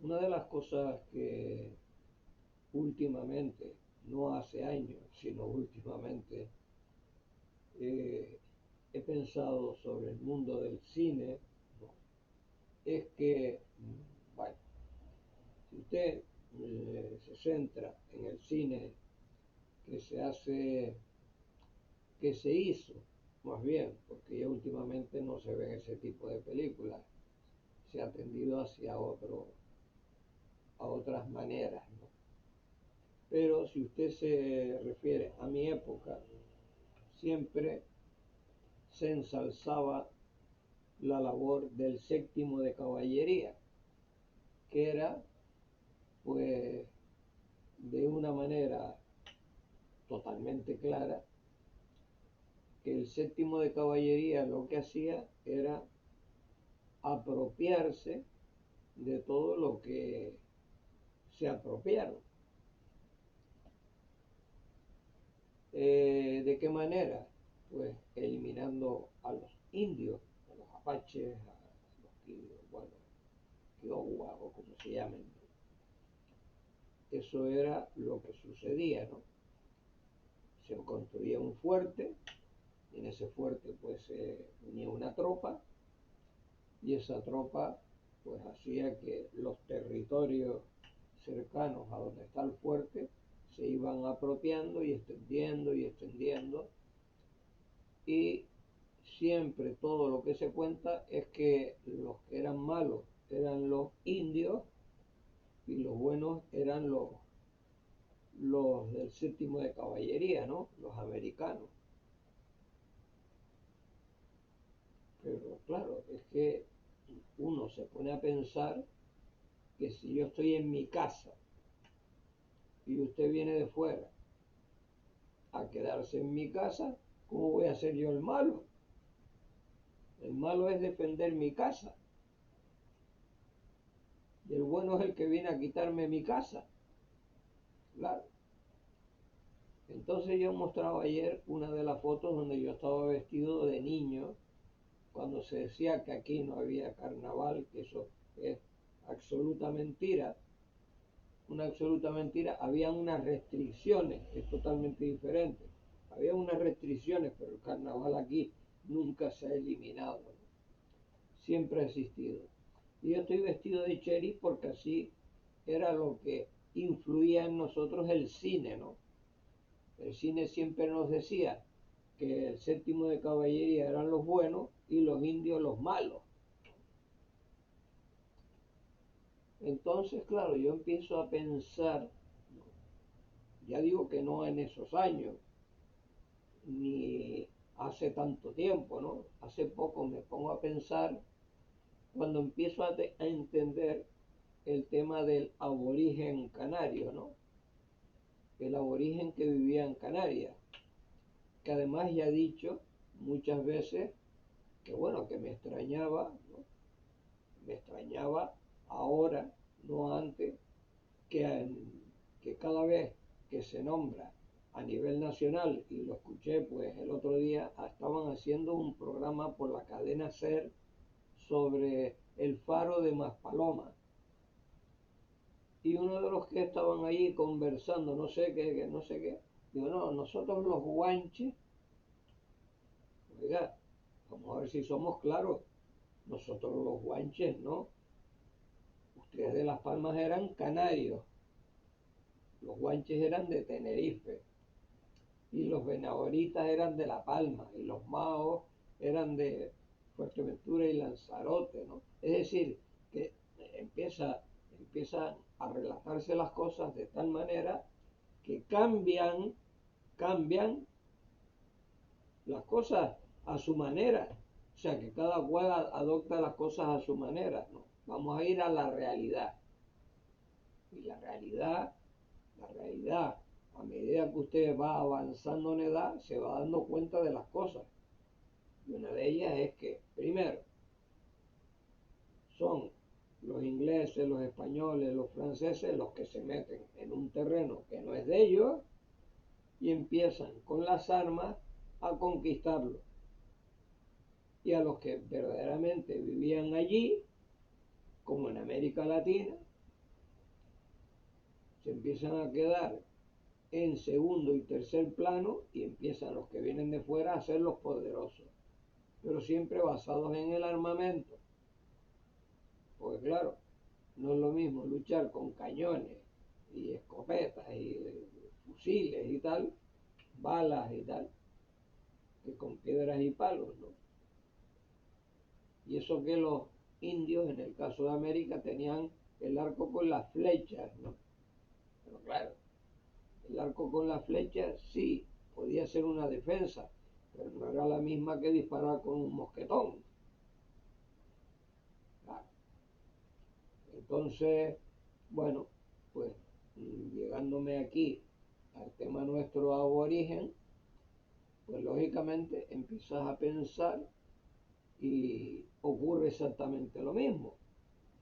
Una de las cosas que últimamente, no hace años, sino últimamente, eh, he pensado sobre el mundo del cine, ¿no? Es que, bueno, si usted se centra en el cine que se hace, que se hizo, más bien, porque ya últimamente no se ven ese tipo de películas, se ha tendido hacia a otras maneras, ¿no? Pero si usted se refiere a mi época, siempre se ensalzaba la labor del séptimo de caballería, que era, pues, de una manera totalmente clara, que el séptimo de caballería lo que hacía era apropiarse de todo lo que se apropiaron. ¿De qué manera? Pues eliminando a los indios, a los apaches, a los, bueno, Kiowa o como se llamen. Eso era lo que sucedía, ¿no? Se construía un fuerte, y en ese fuerte pues se unía una tropa, y esa tropa pues hacía que los territorios cercanos a donde está el fuerte se iban apropiando y extendiendo, y siempre todo lo que se cuenta es que los que eran malos eran los indios y los buenos eran los del séptimo de caballería, ¿no? Los americanos. Pero claro, es que uno se pone a pensar que si yo estoy en mi casa y usted viene de fuera a quedarse en mi casa, ¿cómo voy a ser yo el malo? El malo es defender mi casa y el bueno es el que viene a quitarme mi casa. Claro. Entonces yo mostraba ayer una de las fotos donde yo estaba vestido de niño, cuando se decía que aquí no había carnaval, que eso es absoluta mentira, una absoluta mentira. Había unas restricciones, que es totalmente diferente. Había unas restricciones, pero el carnaval aquí nunca se ha eliminado, ¿no? Siempre ha existido. Y yo estoy vestido de cherry porque así era lo que influía en nosotros el cine, ¿no? El cine siempre nos decía que el séptimo de caballería eran los buenos y los indios los malos. Entonces, claro, yo empiezo a pensar, ya digo que no en esos años, ni hace tanto tiempo, ¿no? Hace poco me pongo a pensar cuando empiezo a entender el tema del aborigen canario, ¿no? El aborigen que vivía en Canarias, que además ya he dicho muchas veces que bueno, que me extrañaba, ¿no? Me extrañaba ahora, no antes, que, que cada vez que se nombra a nivel nacional, y lo escuché pues el otro día, estaban haciendo un programa por la cadena SER sobre el faro de Maspaloma. Y uno de los que estaban ahí conversando, no sé qué, no sé qué, digo, no, nosotros los guanches, oiga, vamos a ver si somos claros, nosotros los guanches, ¿no? Ustedes de Las Palmas eran canarios, los guanches eran de Tenerife, y los venaboritas eran de La Palma, y los maos eran de Fuerteventura y Lanzarote, ¿no? Es decir, que empiezan a relatarse las cosas de tal manera que cambian las cosas a su manera. O sea, que cada cual adopta las cosas a su manera, ¿no? Vamos a ir a la realidad. Y la realidad, a medida que usted va avanzando en edad, se va dando cuenta de las cosas. Y una de ellas es que, primero, son los ingleses, los españoles, los franceses los que se meten en un terreno que no es de ellos y empiezan con las armas a conquistarlo. Y a los que verdaderamente vivían allí, como en América Latina, se empiezan a quedar en segundo y tercer plano y empiezan los que vienen de fuera a ser los poderosos, pero siempre basados en el armamento, porque claro, no es lo mismo luchar con cañones y escopetas y fusiles y tal, balas y tal, que con piedras y palos, ¿no? Y eso que los indios, en el caso de América, tenían el arco con las flechas, ¿no? Pero claro, el arco con las flechas sí, podía ser una defensa, pero no era la misma que disparar con un mosquetón. Claro. Entonces, bueno, pues llegándome aquí al tema nuestro aborigen, pues lógicamente empiezas a pensar y ocurre exactamente lo mismo.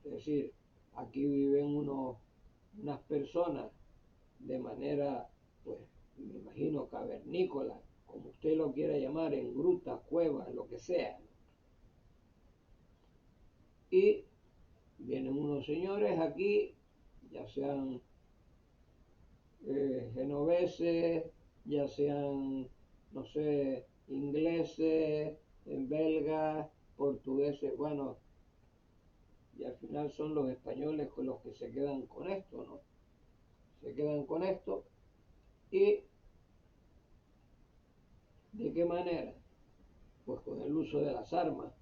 Es decir, aquí viven unas personas de manera, pues, me imagino, cavernícola, como usted lo quiera llamar, en grutas, cuevas, lo que sea. Y vienen unos señores aquí, ya sean genoveses, ya sean, no sé, ingleses, belgas, portugueses, bueno, y al final son los españoles con los que se quedan con esto, ¿no? Se quedan con esto y ¿de qué manera? Pues con el uso de las armas,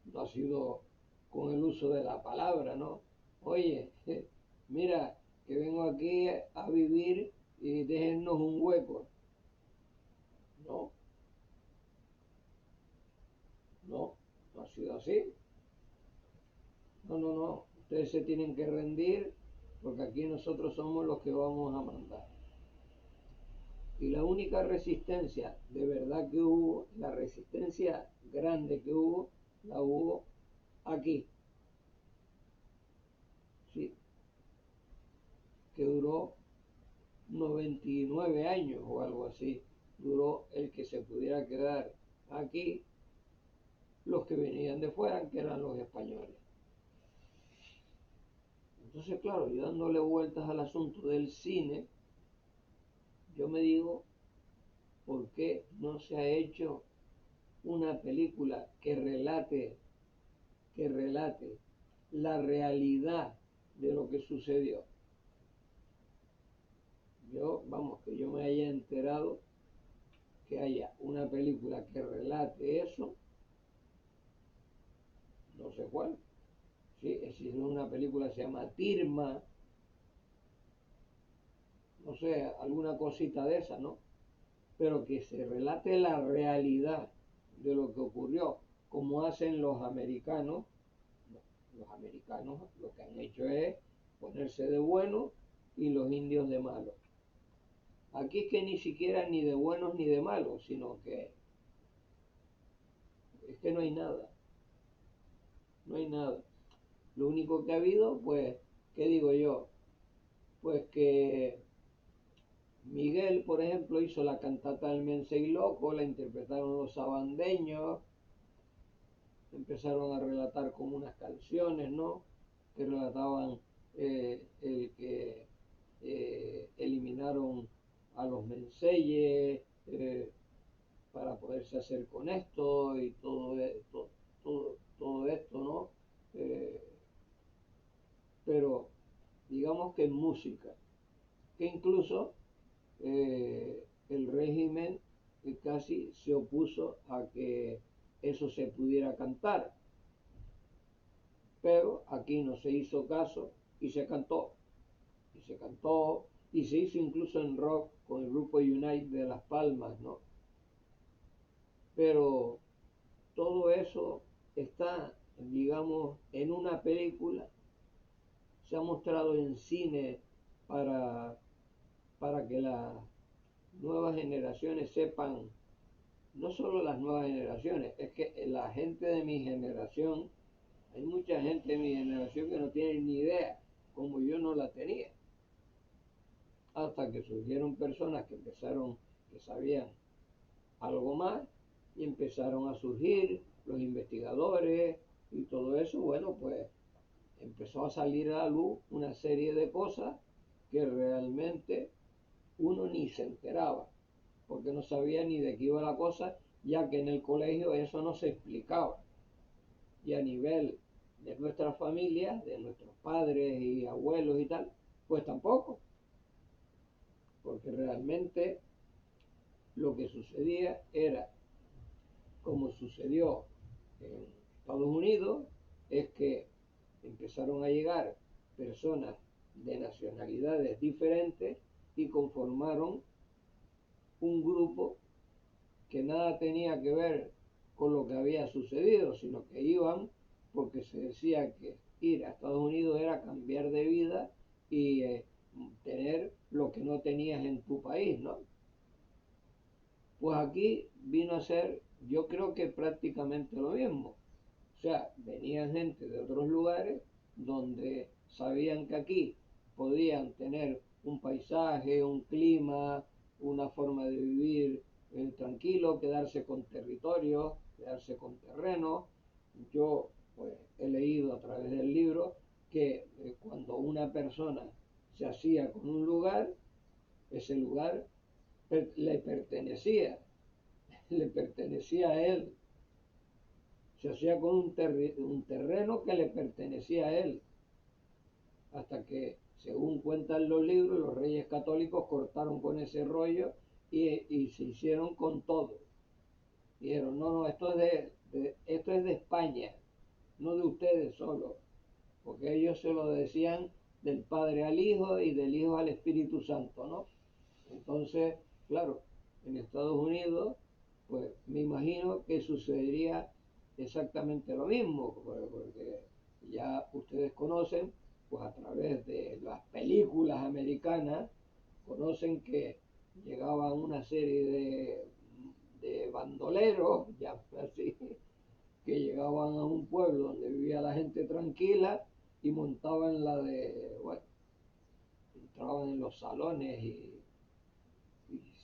no ha sido con el uso de la palabra, ¿no? Oye, mira, que vengo aquí a vivir y déjennos un hueco. No, no, no ha sido así. No, no, no, ustedes se tienen que rendir porque aquí nosotros somos los que vamos a mandar. Y la única resistencia de verdad que hubo, la resistencia grande que hubo, la hubo aquí, sí, que duró 99 años o algo así, duró el que se pudiera quedar aquí los que venían de fuera, que eran los españoles. Entonces, claro, yo dándole vueltas al asunto del cine, yo me digo, ¿por qué no se ha hecho una película que relate la realidad de lo que sucedió? Yo, vamos, que yo me haya enterado que haya una película que relate eso, no sé cuál. Sí, existe una película que se llama Tirma, no sé, alguna cosita de esa, ¿no? Pero que se relate la realidad de lo que ocurrió, como hacen los americanos. Los americanos lo que han hecho es ponerse de buenos y los indios de malos. Aquí es que ni siquiera ni de buenos ni de malos, sino que es que no hay nada, no hay nada. Lo único que ha habido, pues, ¿qué digo yo? Pues que Miguel, por ejemplo, hizo la cantata del Mensei Loco, la interpretaron los sabandeños, empezaron a relatar como unas canciones, ¿no? Que relataban el que eliminaron a los Menseyes para poderse hacer con esto y todo esto, ¿no? Eh, pero digamos que en música, que incluso el régimen casi se opuso a que eso se pudiera cantar, pero aquí no se hizo caso y se cantó, y se cantó, y se hizo incluso en rock con el grupo Unite de Las Palmas, ¿no? Pero todo eso está, digamos, en una película, se ha mostrado en cine para, para que las nuevas generaciones sepan, no solo las nuevas generaciones, es que la gente de mi generación, hay mucha gente de mi generación que no tiene ni idea, como yo no la tenía, hasta que surgieron personas que empezaron, que sabían algo más y empezaron a surgir los investigadores y todo eso, bueno, pues empezó a salir a la luz una serie de cosas que realmente uno ni se enteraba, porque no sabía ni de qué iba la cosa, ya que en el colegio eso no se explicaba. Y a nivel de nuestras familias, de nuestros padres y abuelos y tal, pues tampoco, porque realmente lo que sucedía era, como sucedió en Estados Unidos, es que empezaron a llegar personas de nacionalidades diferentes y conformaron un grupo que nada tenía que ver con lo que había sucedido, sino que iban porque se decía que ir a Estados Unidos era cambiar de vida y tener lo que no tenías en tu país, ¿no? Pues aquí vino a ser, yo creo que prácticamente lo mismo. O sea, venían gente de otros lugares donde sabían que aquí podían tener un paisaje, un clima, una forma de vivir tranquilo, quedarse con territorio, quedarse con terreno. Yo pues, he leído a través del libro que cuando una persona se hacía con un lugar, ese lugar le pertenecía, le pertenecía a él, se hacía con un terreno que le pertenecía a él, hasta que, según cuentan los libros, los reyes católicos cortaron con ese rollo y se hicieron con todo. Dijeron, no, no, esto es de España, no de ustedes solo, porque ellos se lo decían del Padre al Hijo y del Hijo al Espíritu Santo, ¿no? Entonces, claro, en Estados Unidos, pues me imagino que sucedería exactamente lo mismo, porque ya ustedes conocen, pues a través de las películas americanas, conocen que llegaban una serie de bandoleros, ya así, que llegaban a un pueblo donde vivía la gente tranquila y montaban bueno, entraban en los salones y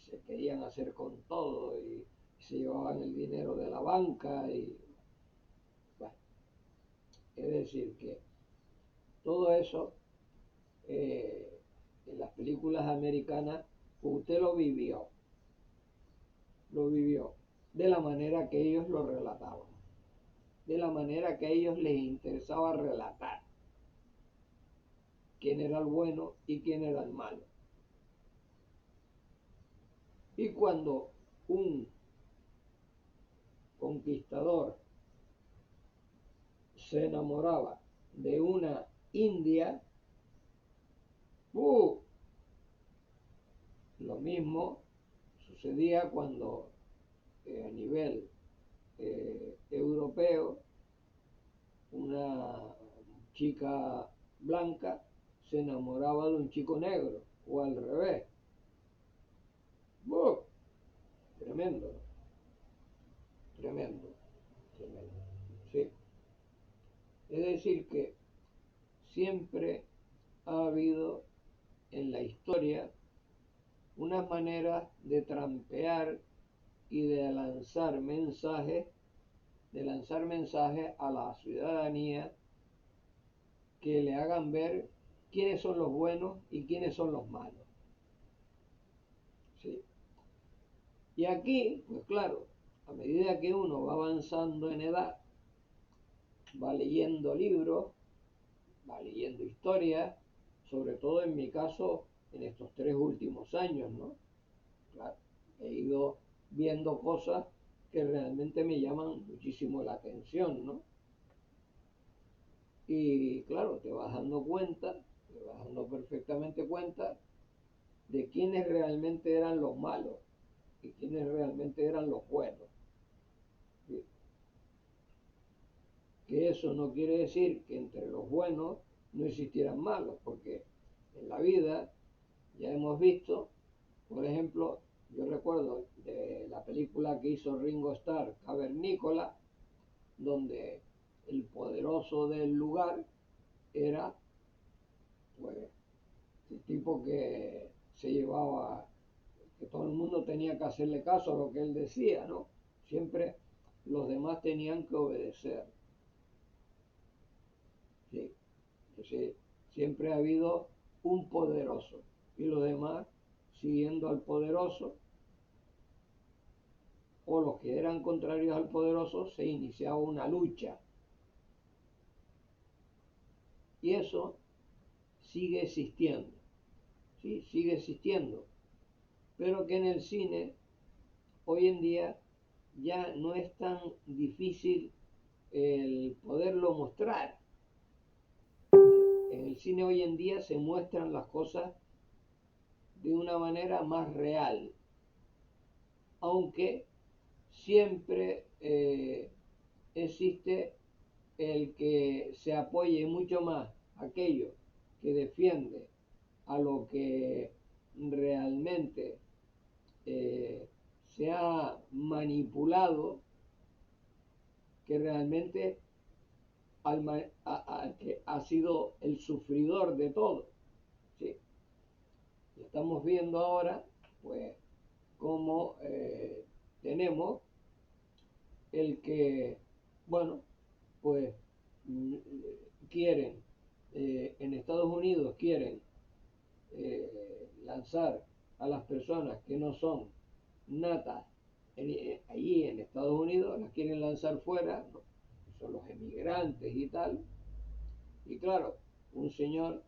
se querían hacer con todo y se llevaban el dinero de la banca y bueno, es decir que todo eso en las películas americanas usted lo vivió de la manera que ellos lo relataban, de la manera que a ellos les interesaba relatar quién era el bueno y quién era el malo. Y cuando un conquistador se enamoraba de una india, ¡uh! Lo mismo sucedía cuando a nivel europeo una chica blanca se enamoraba de un chico negro o al revés. ¡Uh! Tremendo, ¿no? Tremendo, tremendo. Sí. Es decir que siempre ha habido en la historia unas maneras de trampear y de lanzar mensajes a la ciudadanía que le hagan ver quiénes son los buenos y quiénes son los malos. ¿Sí? Y aquí, pues claro, a medida que uno va avanzando en edad, va leyendo libros, va leyendo historias, sobre todo en mi caso en estos 3 últimos años, ¿no? Claro, he ido viendo cosas que realmente me llaman muchísimo la atención, ¿no? Y claro, te vas dando perfectamente cuenta de quiénes realmente eran los malos y quiénes realmente eran los buenos. ¿Sí? Que eso no quiere decir que entre los buenos no existieran malos, porque en la vida ya hemos visto, por ejemplo, yo recuerdo de la película que hizo Ringo Starr, Cavernícola, donde el poderoso del lugar era pues el tipo que se llevaba, que todo el mundo tenía que hacerle caso a lo que él decía, ¿no? Siempre los demás tenían que obedecer. ¿Sí? Entonces, siempre ha habido un poderoso y los demás siguiendo al poderoso, o los que eran contrarios al poderoso, se iniciaba una lucha. Y eso sigue existiendo, ¿sí? Sigue existiendo, pero que en el cine hoy en día ya no es tan difícil el poderlo mostrar. En el cine hoy en día se muestran las cosas de una manera más real, aunque siempre existe el que se apoye mucho más aquello que defiende a lo que realmente se ha manipulado, que realmente al que ha sido el sufridor de todo, ¿sí? Estamos viendo ahora, pues, cómo tenemos el que, bueno, pues quieren, en Estados Unidos quieren lanzar a las personas que no son natas allí en Estados Unidos, las quieren lanzar fuera, ¿no? Son los emigrantes y tal. Y claro, un señor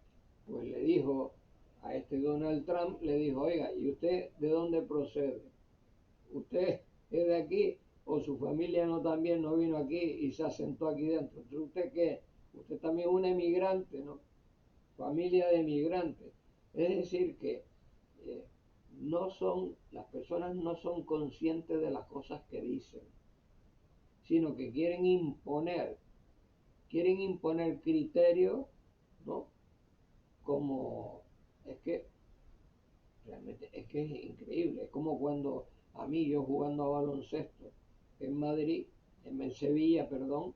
pues le dijo a este Donald Trump, le dijo, oiga, ¿y usted de dónde procede? ¿Usted es de aquí o su familia no también no vino aquí y se asentó aquí dentro? Entonces, ¿usted qué? Usted también es un emigrante, ¿no? Familia de emigrantes. Es decir, que eh, las personas no son conscientes de las cosas que dicen, sino que quieren imponer criterios, ¿no? Como, es que realmente es que es increíble, es como cuando a mí, yo jugando a baloncesto en Madrid, en Sevilla, perdón,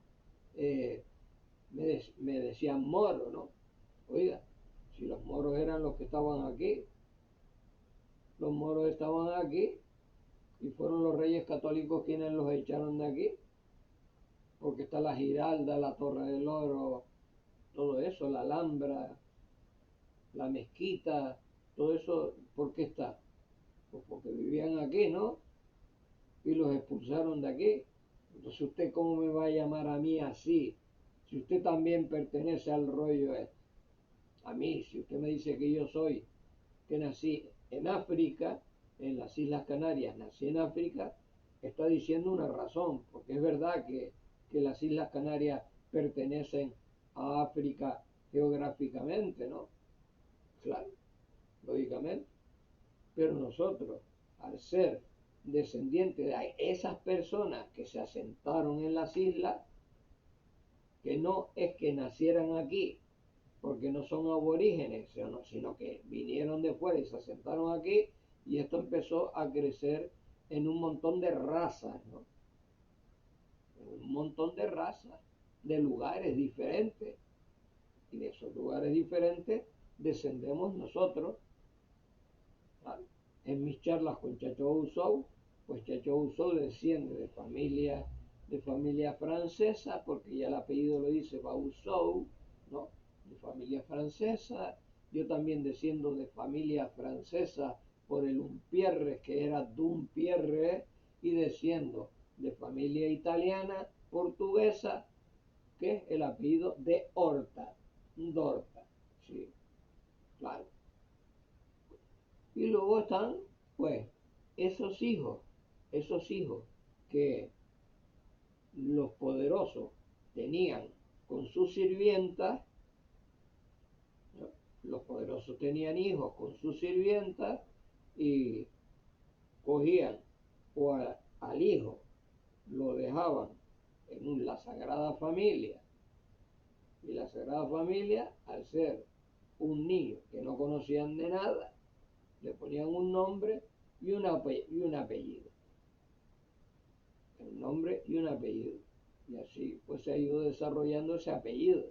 eh, me decían moro, ¿no? Oiga, si los moros eran los que estaban aquí, los moros estaban aquí y fueron los reyes católicos quienes los echaron de aquí, porque está la Giralda, la Torre del Oro, todo eso, la Alhambra, la mezquita, todo eso, ¿por qué está? Pues porque vivían aquí, ¿no? Y los expulsaron de aquí. Entonces, ¿usted cómo me va a llamar a mí así? Si usted también pertenece al rollo este. A mí, si usted me dice que yo soy, que nací en África, en las Islas Canarias, nací en África, está diciendo una razón, porque es verdad que las Islas Canarias pertenecen a África geográficamente, ¿no? Claro, lógicamente. Pero nosotros, al ser descendientes de esas personas que se asentaron en las islas, que no es que nacieran aquí, porque no son aborígenes, sino que vinieron de fuera y se asentaron aquí, y esto empezó a crecer en un montón de razas, ¿no? En un montón de razas, de lugares diferentes, y de esos lugares diferentes descendemos nosotros, ¿vale? En mis charlas con Chacho Usou, pues Chacho Usou desciende de familia francesa, porque ya el apellido lo dice Bausou, ¿no? De familia francesa. Yo también desciendo de familia francesa por el Umpierre, que era Dumpierre, y desciendo de familia italiana, portuguesa, que es el apellido de Horta, Dorta, sí, claro. Y luego están, pues, esos hijos, esos hijos que los poderosos tenían con sus sirvientas, ¿no? Los poderosos tenían hijos con sus sirvientas y cogían al hijo, lo dejaban en la Sagrada Familia. Y la Sagrada Familia, al ser un niño que no conocían de nada, le ponían un nombre y un apellido. Un nombre y un apellido. Y así pues se ha ido desarrollando ese apellido,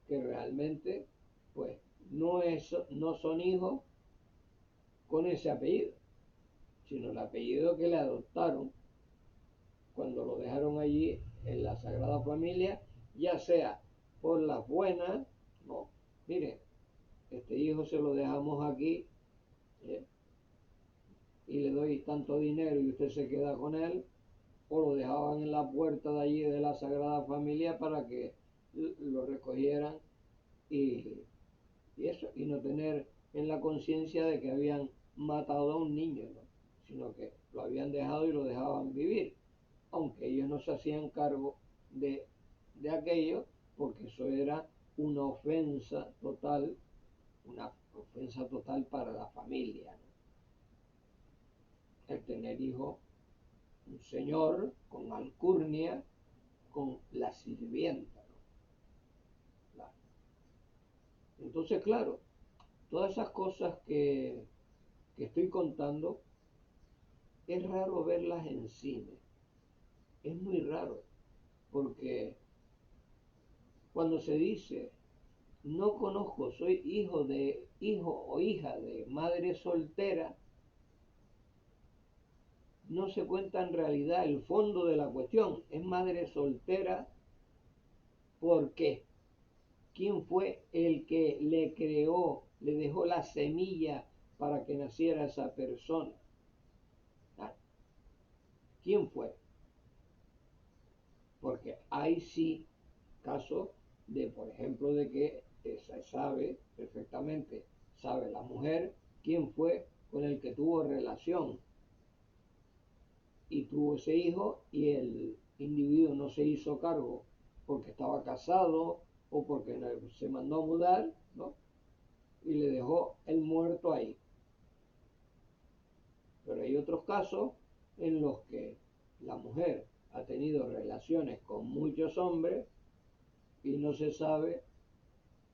que realmente pues no son hijos con ese apellido, sino el apellido que le adoptaron cuando lo dejaron allí en la Sagrada Familia, ya sea por las buenas, no, mire, este hijo se lo dejamos aquí, ¿eh? Y le doy tanto dinero y usted se queda con él, o lo dejaban en la puerta de allí de la Sagrada Familia para que lo recogieran y, y eso, y no tener en la conciencia de que habían matado a un niño, ¿no? Sino que lo habían dejado y lo dejaban vivir, aunque ellos no se hacían cargo de, de aquello, porque eso era una ofensa total para la familia, ¿no? El tener hijo, un señor con alcurnia, con la sirvienta, ¿no? Claro. Entonces, claro, todas esas cosas que estoy contando, es raro verlas en cine, es muy raro, porque cuando se dice, no conozco, soy hijo o hija de madre soltera, no se cuenta en realidad el fondo de la cuestión. Es madre soltera, ¿por qué? ¿Quién fue el que le creó, le dejó la semilla para que naciera esa persona? ¿Ah? ¿Quién fue? Porque hay sí casos de, por ejemplo, de que se sabe perfectamente, sabe la mujer quién fue con el que tuvo relación y tuvo ese hijo y el individuo no se hizo cargo porque estaba casado o porque se mandó a mudar, ¿no? Y le dejó el muerto ahí. Pero hay otros casos en los que la mujer ha tenido relaciones con muchos hombres y no se sabe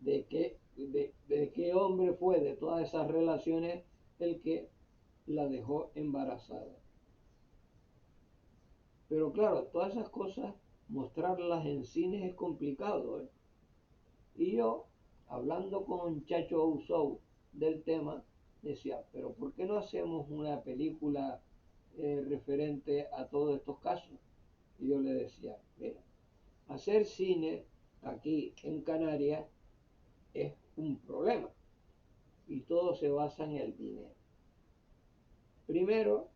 de qué hombre fue de todas esas relaciones el que la dejó embarazada. Pero claro, todas esas cosas, mostrarlas en cines es complicado, ¿eh? Y yo, hablando con Chacho Ousou del tema, decía, pero ¿por qué no hacemos una película referente a todos estos casos? Y yo le decía, mira, hacer cine aquí en Canarias es un problema y todo se basa en el dinero. Primero,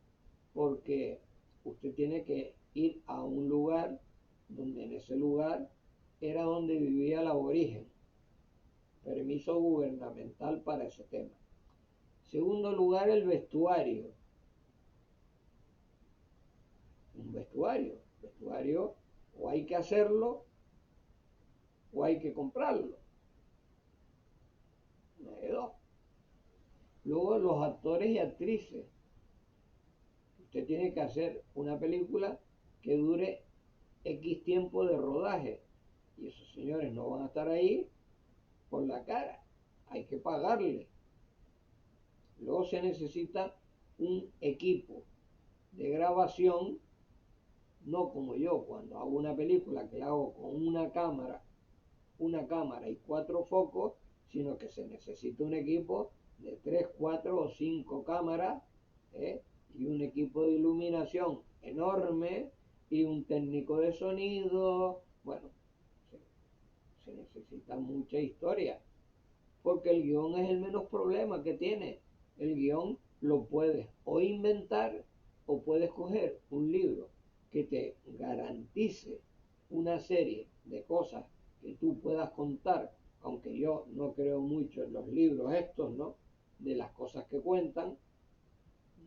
porque usted tiene que ir a un lugar donde en ese lugar era donde vivía el aborigen. Permiso gubernamental para ese tema. Segundo lugar, el vestuario. Un vestuario o hay que hacerlo o hay que comprarlo. No hay dos. Luego los actores y actrices. Usted tiene que hacer una película que dure X tiempo de rodaje. Y esos señores no van a estar ahí por la cara. Hay que pagarle. Luego se necesita un equipo de grabación, no como yo cuando hago una película que la hago con una cámara y 4 focos, sino que se necesita un equipo de 3, 4 o 5 cámaras, ¿eh? Y un equipo de iluminación enorme y un técnico de sonido. Bueno, se necesita mucha historia, porque el guión es el menos problema que tiene. El guión lo puedes o inventar o puedes coger un libro que te garantice una serie de cosas que tú puedas contar, aunque yo no creo mucho en los libros estos, ¿no? De las cosas que cuentan,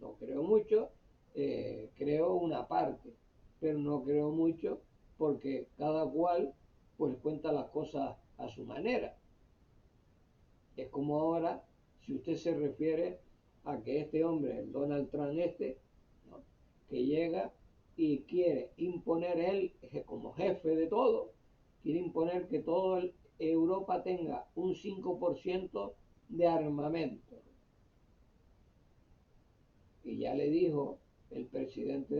no creo mucho, creo una parte, pero no creo mucho porque cada cual pues cuenta las cosas a su manera. Es como ahora, si usted se refiere a que este hombre, el Donald Trump ¿no? Que llega y quiere imponer él como jefe de todo, quiere imponer que toda Europa tenga un 5% de armamento. Y ya le dijo el presidente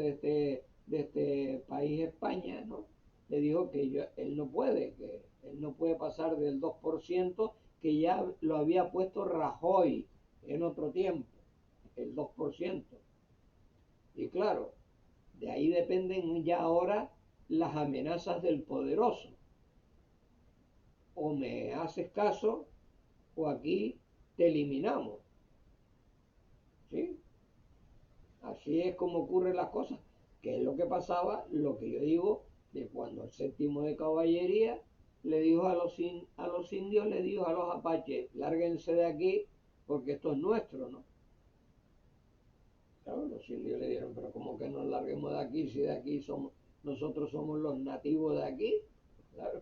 de este país, España, ¿no? Le dijo que él no puede pasar del 2% que ya lo había puesto Rajoy en otro tiempo, el 2%. Y claro, de ahí dependen ya ahora las amenazas del poderoso. O me haces caso, o aquí te eliminamos, ¿sí? Así es como ocurren las cosas, que es lo que pasaba, lo que yo digo, de cuando el séptimo de caballería le dijo a los indios, le dijo a los apaches, lárguense de aquí porque esto es nuestro, ¿no? Claro, los indios le dijeron, pero ¿cómo que nos larguemos de aquí si de aquí somos, nosotros somos los nativos de aquí? Claro.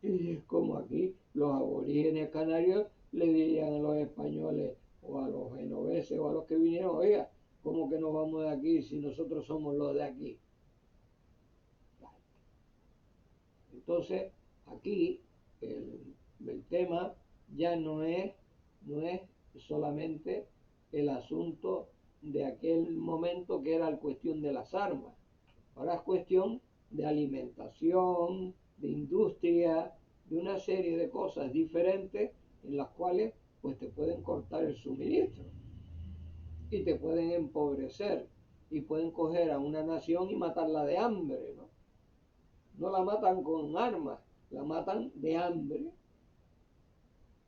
Y es como aquí los aborígenes canarios le dirían a los españoles o a los genoveses o a los que vinieron, oiga, ¿cómo que nos vamos de aquí si nosotros somos los de aquí? Entonces, aquí el tema ya no es solamente el asunto de aquel momento que era la cuestión de las armas. Ahora es cuestión de alimentación, de industria, de una serie de cosas diferentes en las cuales pues te pueden cortar el suministro y te pueden empobrecer y pueden coger a una nación y matarla de hambre, ¿no? No la matan con armas, la matan de hambre,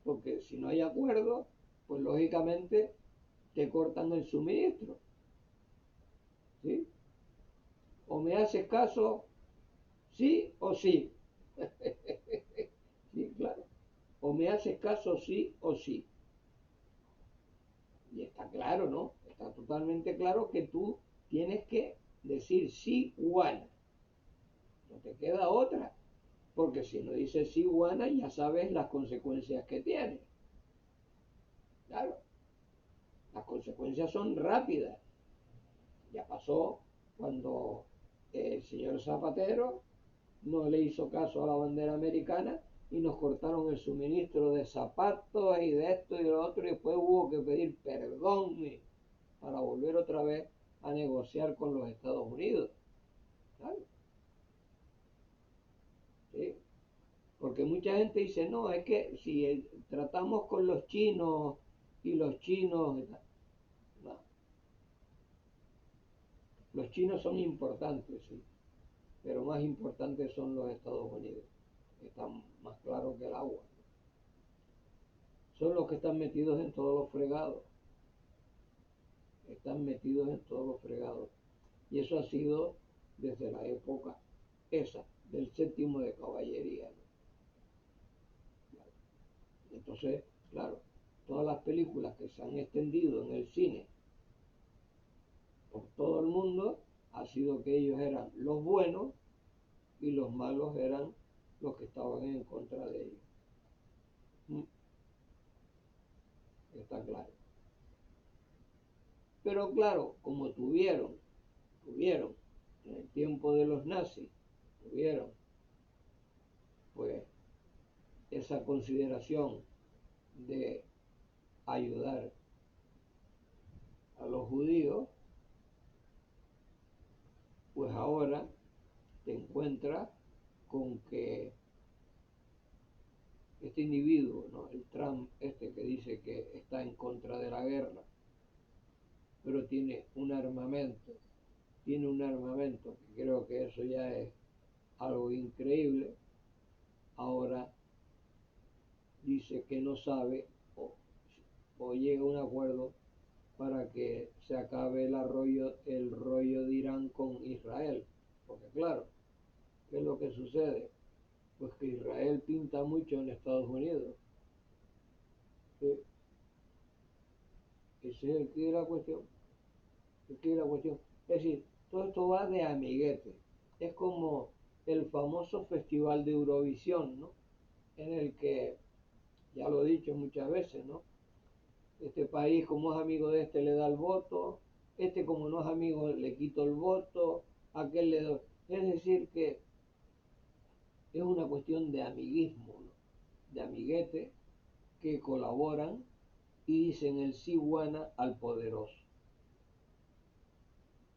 porque si no hay acuerdo, pues lógicamente te cortan el suministro, ¿sí? O me haces caso, sí o sí. Sí, claro. O me haces caso, sí o sí. Y está claro, ¿no? Está totalmente claro que tú tienes que decir sí, Juana. No te queda otra. Porque si no dices sí, Juana, ya sabes las consecuencias que tiene. Claro, las consecuencias son rápidas. Ya pasó cuando el señor Zapatero no le hizo caso a la bandera americana y nos cortaron el suministro de zapatos y de esto y de lo otro y después hubo que pedir perdón para volver otra vez a negociar con los Estados Unidos. ¿Sabes? ¿Sí? Porque mucha gente dice, no, es que si tratamos con los chinos y los chinos, no, los chinos son importantes, sí, pero más importantes son los Estados Unidos, están más claros que el agua. Son los que están metidos en todos los fregados, están metidos en todos los fregados. Y eso ha sido desde la época esa, del séptimo de caballería, ¿no? Entonces, claro, todas las películas que se han extendido en el cine por todo el mundo ha sido que ellos eran los buenos y los malos eran los que estaban en contra de ellos. Está claro. Pero claro, como tuvieron en el tiempo de los nazis, tuvieron pues esa consideración de ayudar a los judíos, pues ahora te encuentras con que este individuo, ¿no? El Trump este que dice que está en contra de la guerra, pero tiene un armamento, que creo que eso ya es algo increíble, ahora dice que no sabe o llega a un acuerdo para que se acabe el rollo de Irán con Israel. Porque claro, ¿qué es lo que sucede? Pues que Israel pinta mucho en Estados Unidos. ¿Sí? Ese es el que es la cuestión. El que es la cuestión. Es decir, todo esto va de amiguete. Es como el famoso festival de Eurovisión, ¿no? En el que, ya lo he dicho muchas veces, ¿no? Este país como es amigo de este le da el voto, este como no es amigo le quito el voto, aquel le doy. Es decir que es una cuestión de amiguismo, ¿no? De amiguete que colaboran y dicen el siguana al poderoso.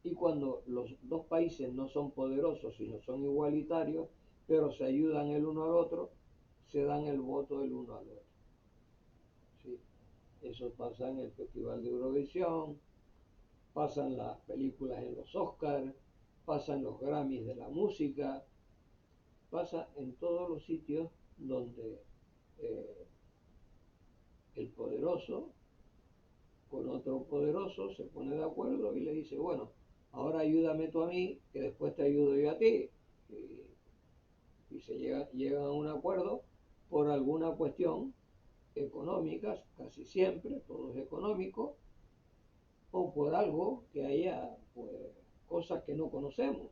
Y cuando los dos países no son poderosos, sino son igualitarios, pero se ayudan el uno al otro, se dan el voto del uno al otro. ¿Sí? Eso pasa en el Festival de Eurovisión, pasan las películas en los Oscars, pasan los Grammys de la música, pasa en todos los sitios donde el poderoso con otro poderoso se pone de acuerdo y le dice, bueno, ahora ayúdame tú a mí, que después te ayudo yo a ti. Y se llegan a un acuerdo por alguna cuestión económica, casi siempre, todo es económico, o por algo que haya, pues, cosas que no conocemos,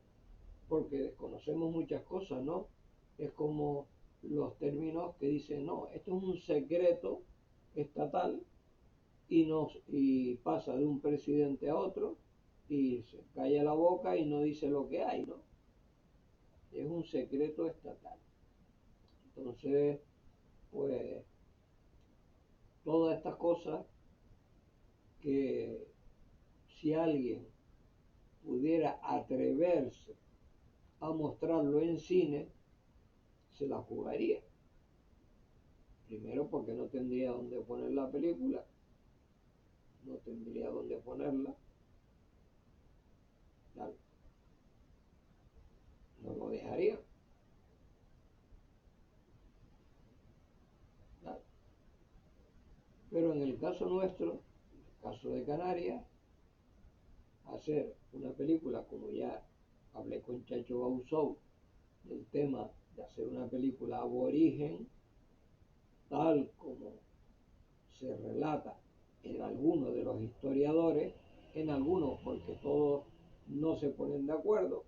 porque desconocemos muchas cosas, ¿no? Es como los términos que dicen, no, esto es un secreto estatal y pasa de un presidente a otro y se calla la boca y no dice lo que hay, ¿no? Es un secreto estatal. Entonces, pues, todas estas cosas que si alguien pudiera atreverse a mostrarlo en cine, se la jugaría. Primero porque no tendría dónde poner la película, no tendría dónde ponerla, claro, no lo dejaría, claro. Pero en el caso nuestro, en el caso de Canarias, hacer una película, como ya hablé con Chacho Bausou del tema de hacer una película aborigen, tal como se relata en algunos de los historiadores, en algunos porque todos no se ponen de acuerdo,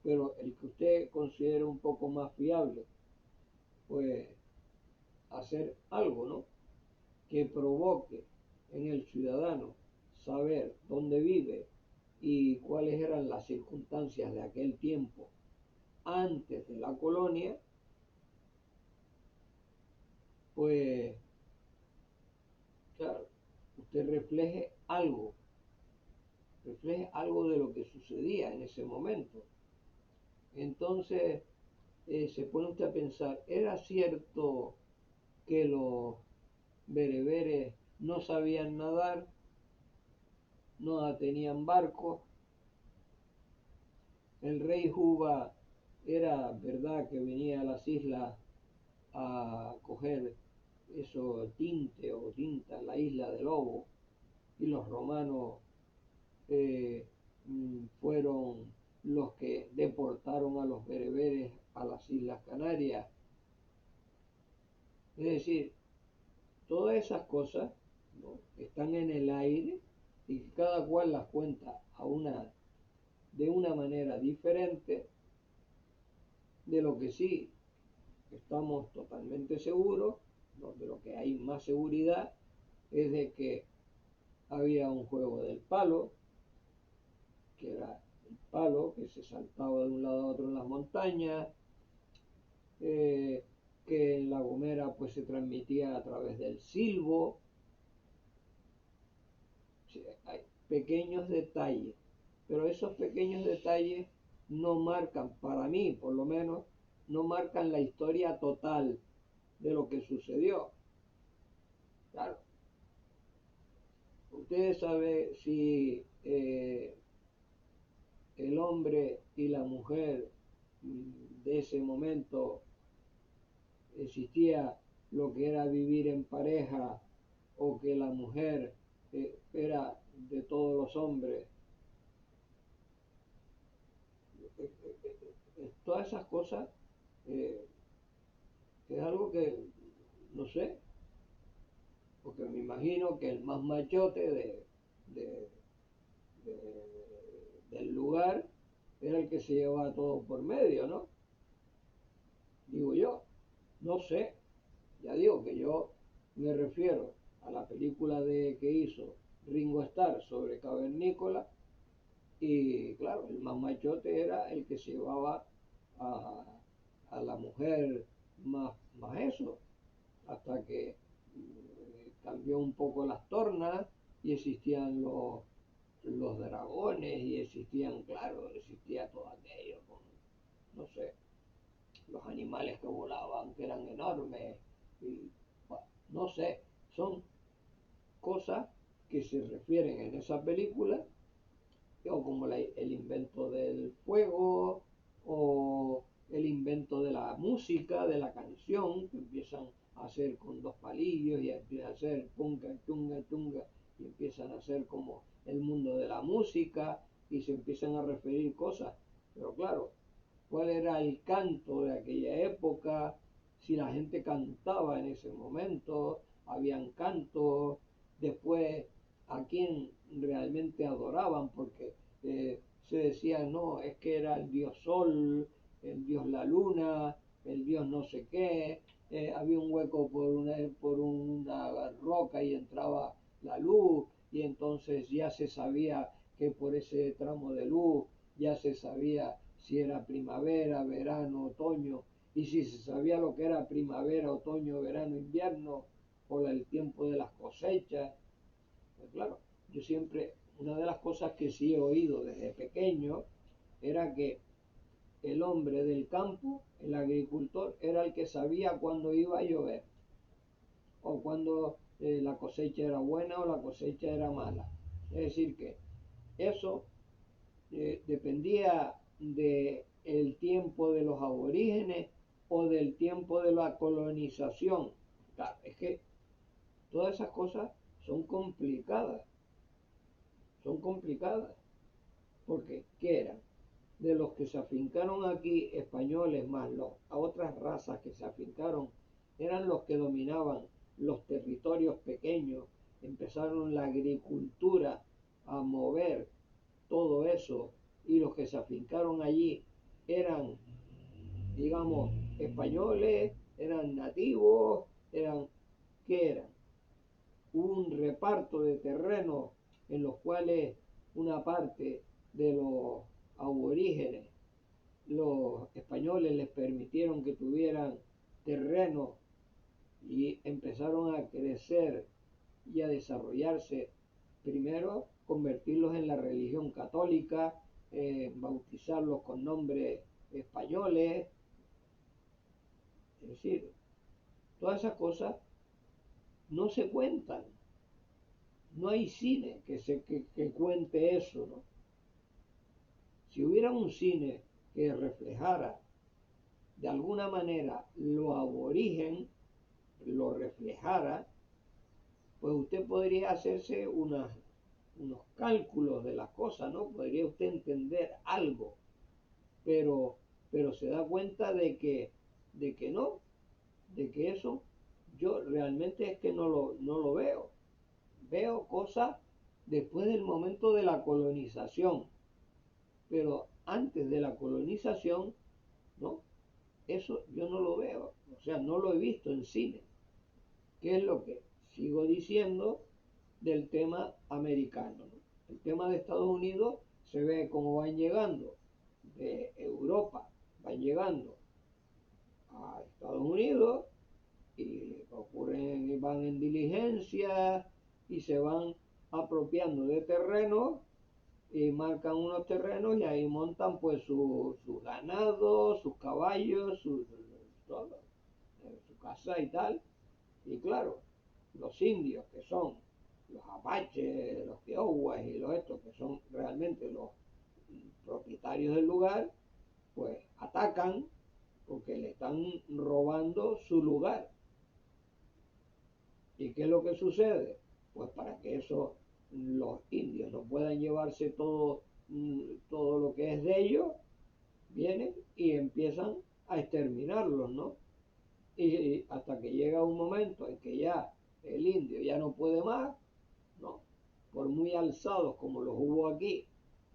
pero el que usted considere un poco más fiable, pues hacer algo, ¿no? Que provoque en el ciudadano saber dónde vive y cuáles eran las circunstancias de aquel tiempo antes de la colonia, pues claro, usted refleje algo de lo que sucedía en ese momento. Entonces se pone usted a pensar, ¿era cierto que los bereberes no sabían nadar, no tenían barcos? El rey Juba era verdad que venía a las islas a coger eso tinte o tinta, la isla de Lobo, y los romanos eh, fueron los que deportaron a los bereberes a las Islas Canarias. Es decir, todas esas cosas, ¿no?, están en el aire y cada cual las cuenta de una manera diferente. De lo que sí estamos totalmente seguros, ¿no?, de lo que hay más seguridad, es de que había un juego del palo, que era el palo que se saltaba de un lado a otro en las montañas, que en La Gomera pues se transmitía a través del silbo. Sí, hay pequeños detalles, pero esos pequeños detalles no marcan, para mí por lo menos, no marcan la historia total de lo que sucedió. Claro, ustedes saben si el hombre y la mujer de ese momento existía lo que era vivir en pareja o que la mujer era de todos los hombres. Todas esas cosas eh, es algo que no sé, porque me imagino que el más machote de- del lugar era el que se llevaba todo por medio, ¿no? Digo yo, no sé, ya digo que yo me refiero a la película que hizo Ringo Starr sobre Cavernícola, y claro, el más machote era el que se llevaba a, a la mujer más eso, hasta que cambió un poco las tornas y existían los dragones y existían, claro, existía todo aquello, no sé, los animales que volaban, que eran enormes, y, bueno, no sé, son cosas que se refieren en esa película, o como el invento del fuego, o el invento invento de la música, de la canción, que empiezan a hacer con dos palillos y empiezan a hacer punga, tunga, tunga, y empiezan a hacer como el mundo de la música y se empiezan a referir cosas. Pero claro, ¿cuál era el canto de aquella época? Si la gente cantaba en ese momento, habían cantos, después a quién realmente adoraban, porque se decía, no, es que era el dios sol, el dios la luna, el dios no sé qué, había un hueco por una roca y entraba la luz, y entonces ya se sabía que por ese tramo de luz ya se sabía si era primavera, verano, otoño, y si se sabía lo que era primavera, otoño, verano, invierno, o el tiempo de las cosechas. Pues claro, yo siempre, una de las cosas que sí he oído desde pequeño era que el hombre del campo, el agricultor, era el que sabía cuándo iba a llover o cuándo la cosecha era buena o la cosecha era mala. Es decir, que eso dependía del tiempo de los aborígenes o del tiempo de la colonización. Claro, es que todas esas cosas son complicadas, son complicadas, porque ¿qué eran? De los que se afincaron aquí, españoles más a otras razas que se afincaron, eran los que dominaban los territorios pequeños, empezaron la agricultura a mover todo eso, y los que se afincaron allí eran, digamos, españoles, eran nativos, eran, ¿qué eran? Un reparto de terrenos en los cuales una parte de los aborígenes, los españoles les permitieron que tuvieran terreno y empezaron a crecer y a desarrollarse. Primero, convertirlos en la religión católica, bautizarlos con nombres españoles, es decir, todas esas cosas no se cuentan. No hay cine que cuente eso, ¿no? Si hubiera un cine que reflejara de alguna manera lo aborigen, lo reflejara, pues usted podría hacerse unos cálculos de las cosas, ¿no? Podría usted entender algo, pero, pero se da cuenta de que no, de que eso yo realmente es que no lo veo. Veo cosas después del momento de la colonización, pero antes de la colonización, ¿no? Eso yo no lo veo, o sea, no lo he visto en cine, que es lo que sigo diciendo del tema americano, ¿no? El tema de Estados Unidos se ve cómo van llegando de Europa, van llegando a Estados Unidos y ocurren, van en diligencia y se van apropiando de terrenos y marcan unos terrenos y ahí montan pues su ganado, sus caballos, todo, su casa y tal. Y claro, los indios que son los apaches, los kiowas y los estos que son realmente los propietarios del lugar, pues atacan porque le están robando su lugar. ¿Y qué es lo que sucede? Pues para que eso los indios no puedan llevarse todo lo que es de ellos, vienen y empiezan a exterminarlos, ¿no? Y hasta que llega un momento en que ya el indio ya no puede más, ¿no? Por muy alzados como los hubo aquí,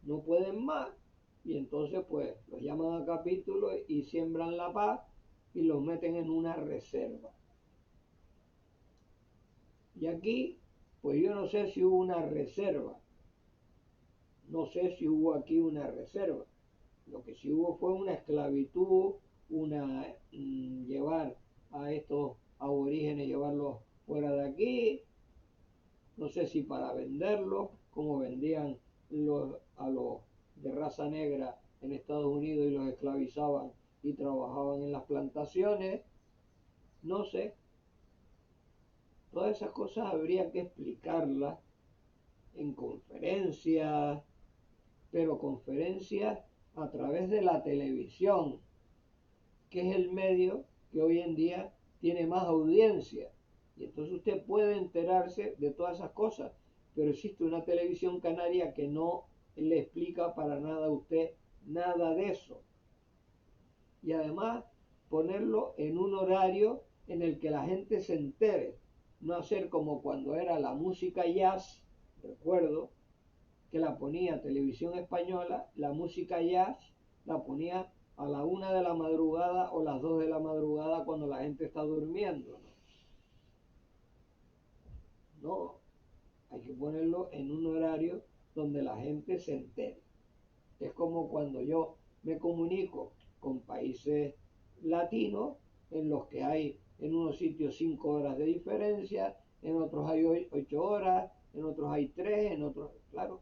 no pueden más, y entonces pues los llaman a capítulo y siembran la paz y los meten en una reserva. Y aquí, pues yo no sé si hubo una reserva, no sé si hubo aquí una reserva. Lo que sí hubo fue una esclavitud, llevar a estos aborígenes, llevarlos fuera de aquí, no sé si para venderlos, como vendían a los de raza negra en Estados Unidos y los esclavizaban y trabajaban en las plantaciones, no sé. Todas esas cosas habría que explicarlas en conferencias, pero conferencias a través de la televisión, que es el medio que hoy en día tiene más audiencia. Y entonces usted puede enterarse de todas esas cosas, pero existe una televisión canaria que no le explica para nada a usted nada de eso. Y además ponerlo en un horario en el que la gente se entere, no hacer como cuando era la música jazz, recuerdo que la ponía Televisión Española, la música jazz la ponía a la 1 de la madrugada o las 2 de la madrugada cuando la gente está durmiendo. No, hay que ponerlo en un horario donde la gente se entere. Es como cuando yo me comunico con países latinos en los que hay en unos sitios 5 horas de diferencia, en otros hay 8 horas, en otros hay 3, en otros, claro,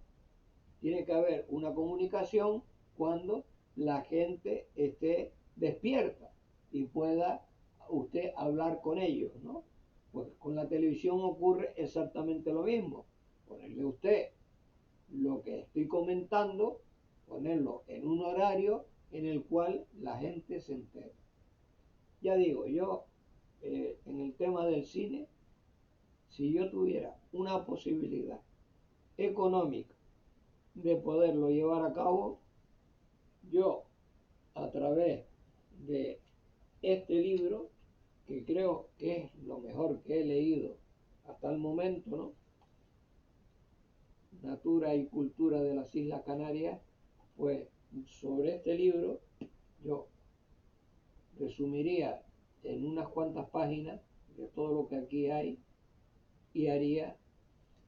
tiene que haber una comunicación cuando la gente esté despierta y pueda usted hablar con ellos, ¿no? Pues con la televisión ocurre exactamente lo mismo. Ponerle usted lo que estoy comentando, ponerlo en un horario en el cual la gente se entere. Ya digo, yo en el tema del cine, si yo tuviera una posibilidad económica de poderlo llevar a cabo, yo a través de este libro, que creo que es lo mejor que he leído hasta el momento, ¿no? Natura y Cultura de las Islas Canarias, pues sobre este libro yo resumiría en unas cuantas páginas de todo lo que aquí hay y haría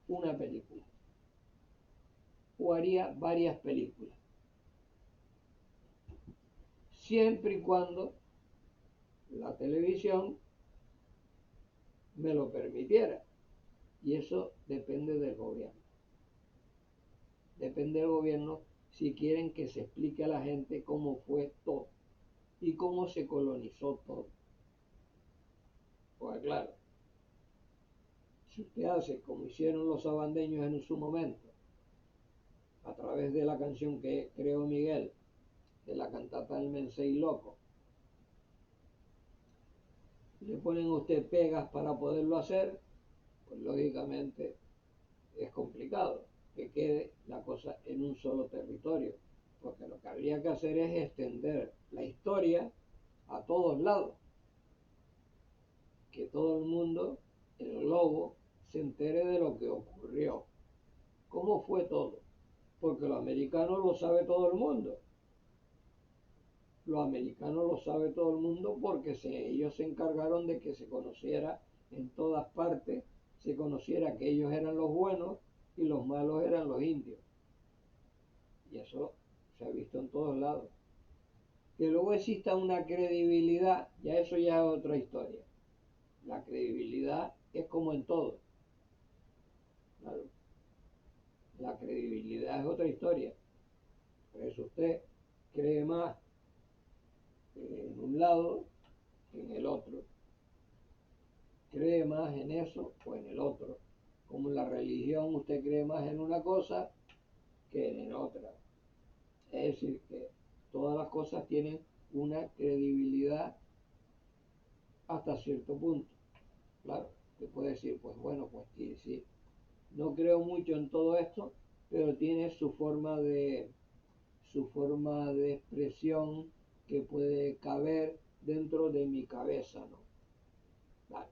una película o haría varias películas, siempre y cuando la televisión me lo permitiera. Y eso depende del gobierno. Depende del gobierno si quieren que se explique a la gente cómo fue todo y cómo se colonizó todo. Pues claro, si usted hace como hicieron los sabandeños en su momento, a través de la canción que creó Miguel, de la cantata del Mensei Loco, le ponen a usted pegas para poderlo hacer, pues lógicamente es complicado que quede la cosa en un solo territorio, porque lo que habría que hacer es extender la historia a todos lados, que todo el mundo, el globo, se entere de lo que ocurrió, cómo fue todo, porque los americanos lo sabe todo el mundo. Los americanos lo sabe todo el mundo porque ellos se encargaron de que se conociera en todas partes, se conociera que ellos eran los buenos y los malos eran los indios. Y eso se ha visto en todos lados. Que luego exista una credibilidad, ya eso ya es otra historia. La credibilidad es como en todo. Claro, la credibilidad es otra historia. Por eso usted cree más en un lado que en el otro. Cree más en eso o en el otro. Como en la religión usted cree más en una cosa que en otra. Es decir, que todas las cosas tienen una credibilidad hasta cierto punto. Claro, te puede decir, pues bueno, pues sí, sí. No creo mucho en todo esto, pero tiene su forma de expresión que puede caber dentro de mi cabeza, ¿no? Claro,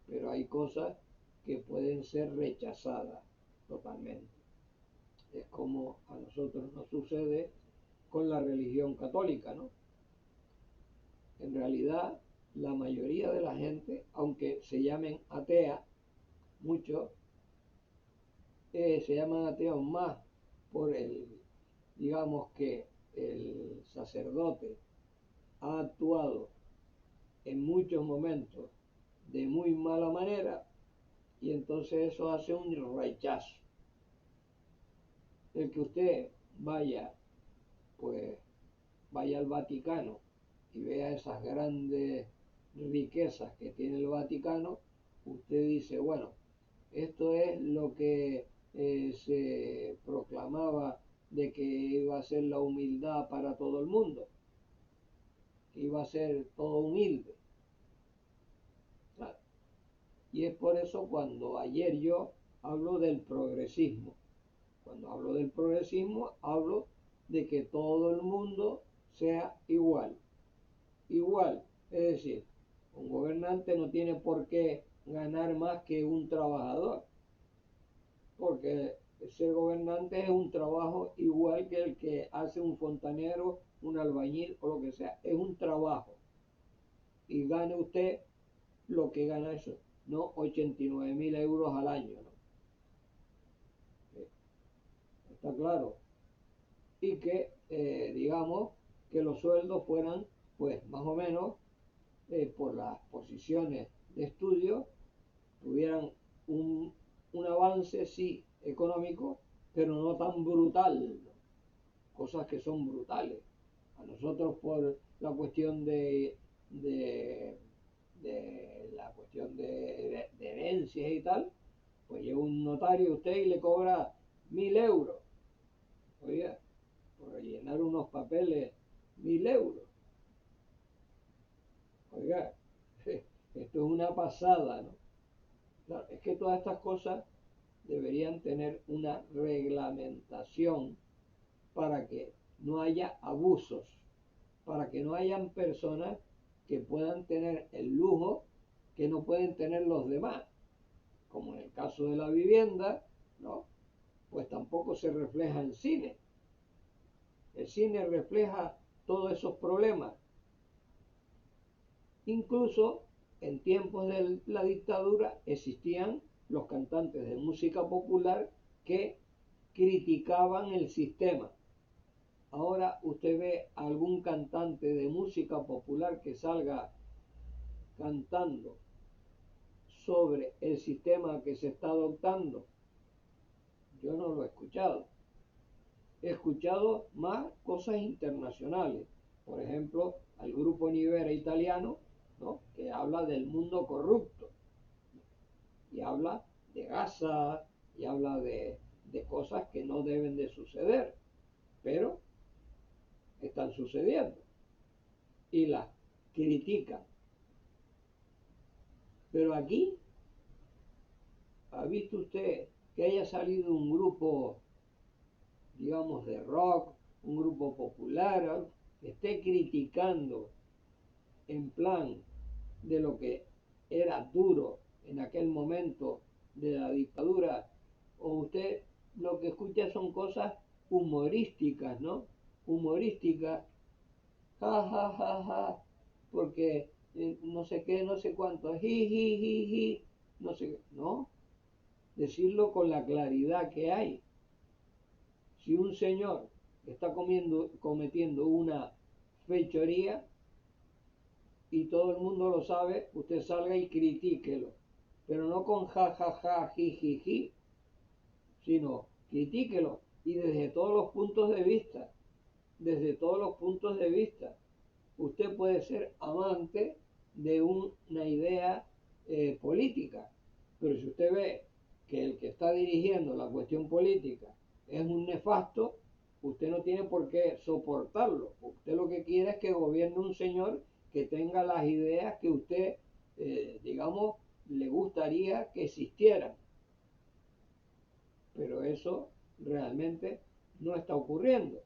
pero hay cosas que pueden ser rechazadas totalmente. Es como a nosotros nos sucede con la religión católica, ¿no? En realidad, la mayoría de la gente, aunque se llamen atea, muchos se llaman ateos más por digamos que el sacerdote ha actuado en muchos momentos de muy mala manera y entonces eso hace un rechazo. El que usted vaya, pues vaya al Vaticano y vea esas grandes riquezas que tiene el Vaticano, usted dice, bueno, esto es lo que se proclamaba de que iba a ser la humildad para todo el mundo. que iba a ser todo humilde. Claro. Y es por eso cuando ayer yo hablo del progresismo. Cuando hablo del progresismo, hablo de que todo el mundo sea igual. Igual. Es decir, un gobernante no tiene por qué ganar más que un trabajador, porque ser gobernante es un trabajo igual que el que hace un fontanero, un albañil o lo que sea. Es un trabajo. Y gane usted lo que gana eso, no 89.000 euros al año, ¿no? Está claro. Y que, digamos, que los sueldos fueran, pues, más o menos, por las posiciones de estudio, tuvieran un, un avance, sí, económico, pero no tan brutal, ¿no? Cosas que son brutales. A nosotros por la cuestión de, de la cuestión de herencias y tal, pues llega un notario usted y le cobra 1.000 euros. Oiga, por rellenar unos papeles, 1.000 euros. Oiga, esto es una pasada, ¿no? Claro, es que todas estas cosas deberían tener una reglamentación para que no haya abusos, para que no hayan personas que puedan tener el lujo que no pueden tener los demás, como en el caso de la vivienda, ¿no? Pues tampoco se refleja en cine. El cine refleja todos esos problemas. Incluso en tiempos de la dictadura existían los cantantes de música popular que criticaban el sistema. Ahora usted ve a algún cantante de música popular que salga cantando sobre el sistema que se está adoptando. Yo no lo he escuchado. He escuchado más cosas internacionales. Por ejemplo, al grupo Nivera italiano, ¿no? Que habla del mundo corrupto. Y habla de Gaza, y habla de cosas que no deben de suceder. Pero están sucediendo. Y las critican. Pero aquí, ¿ha visto usted que haya salido un grupo, digamos, de rock, un grupo popular, que esté criticando en plan de lo que era duro en aquel momento de la dictadura? O usted lo que escucha son cosas humorísticas, ¿no? Humorísticas, ja, ja, ja, ja, porque no sé qué, no sé cuánto, ji, no sé qué, ¿no? Decirlo con la claridad que hay. Si un señor está cometiendo una fechoría y todo el mundo lo sabe, usted salga y critíquelo. Pero no con ja, ja, ja, ji, sino critíquelo y desde todos los puntos de vista. Desde todos los puntos de vista. Usted puede ser amante de una idea política, pero si usted ve que el que está dirigiendo la cuestión política es un nefasto, usted no tiene por qué soportarlo. Usted lo que quiere es que gobierne un señor que tenga las ideas que usted, digamos, le gustaría que existieran. Pero eso realmente no está ocurriendo.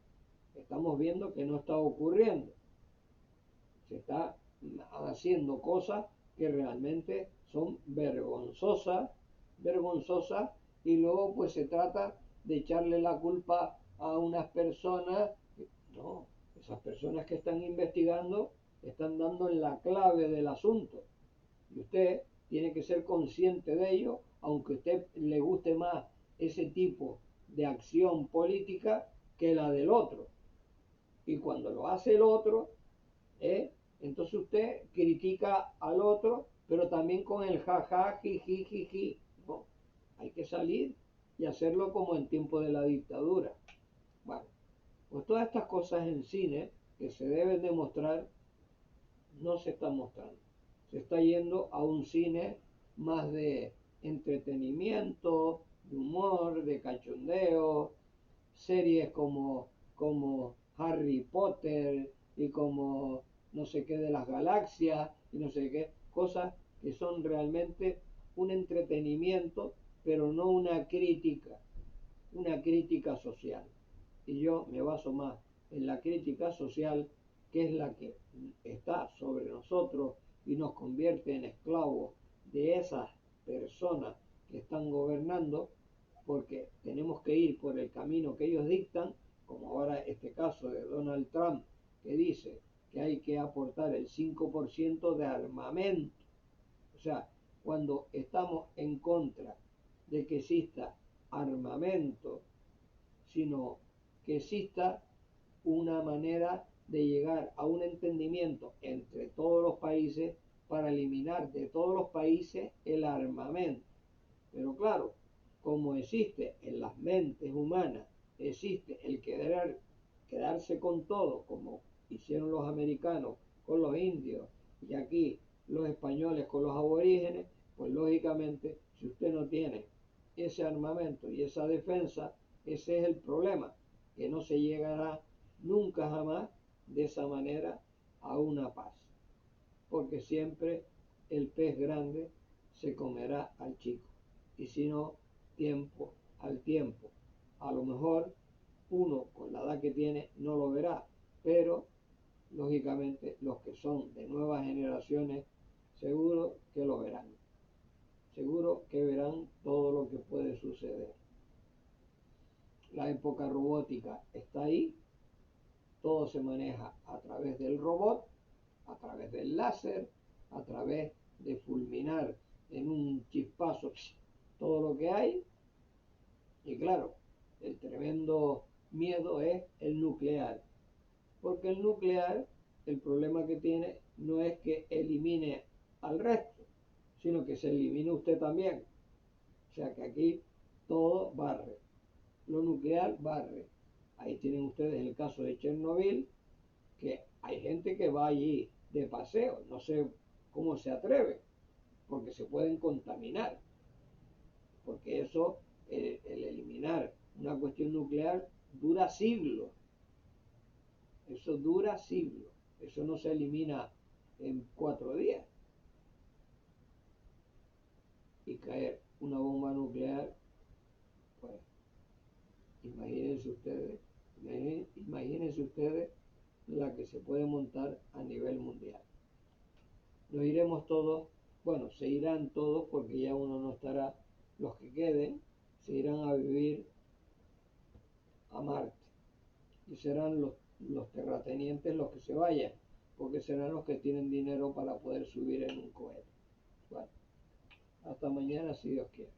Estamos viendo que no está ocurriendo. Se está haciendo cosas que realmente son vergonzosas, vergonzosas, y luego pues se trata de echarle la culpa a unas personas. No, esas personas que están investigando están dando en la clave del asunto y usted tiene que ser consciente de ello, aunque a usted le guste más ese tipo de acción política que la del otro. Y cuando lo hace el otro, ¿eh? Entonces usted critica al otro, pero también con el jaja, jiji. No, hay que salir y hacerlo como en tiempo de la dictadura. Bueno, pues todas estas cosas en cine que se deben demostrar no se están mostrando. Se está yendo a un cine más de entretenimiento, de humor, de cachondeo, series como Harry Potter y como no sé qué de las galaxias y no sé qué, cosas que son realmente un entretenimiento, pero no una crítica social. Y yo me baso más en la crítica social, que es la que está sobre nosotros y nos convierte en esclavos de esas personas que están gobernando, porque tenemos que ir por el camino que ellos dictan, como ahora este caso de Donald Trump, que dice que hay que aportar el 5% de armamento. O sea, cuando estamos en contra de que exista armamento, sino que exista una manera de llegar a un entendimiento entre todos los países para eliminar de todos los países el armamento. Pero claro, como existe en las mentes humanas, existe el querer quedarse con todo, como hicieron los americanos con los indios y aquí los españoles con los aborígenes, pues lógicamente si usted no tiene ese armamento y esa defensa, ese es el problema, que no se llegará nunca jamás de esa manera a una paz, porque siempre el pez grande se comerá al chico, y si no, tiempo al tiempo. A lo mejor uno con la edad que tiene no lo verá, pero lógicamente los que son de nuevas generaciones seguro que lo verán, seguro que verán todo lo que puede suceder. La época robótica está ahí, todo se maneja a través del robot, a través del láser, a través de fulminar en un chispazo todo lo que hay. Y claro, el tremendo miedo es el nuclear, porque el nuclear, el problema que tiene no es que elimine al resto, sino que se elimine usted también. O sea que aquí todo barre, lo nuclear barre. Ahí tienen ustedes el caso de Chernobyl, que hay gente que va allí de paseo, no sé cómo se atreve, porque se pueden contaminar, porque eso, el eliminar una cuestión nuclear dura siglos, eso dura siglos, eso no se elimina en 4 días. Y caer una bomba nuclear, pues imagínense ustedes la que se puede montar a nivel mundial. Nos iremos todos, bueno, se irán todos porque ya uno no estará, los que queden se irán a vivir a Marte y serán los terratenientes los que se vayan, porque serán los que tienen dinero para poder subir en un cohete. Bueno, hasta mañana si Dios quiere.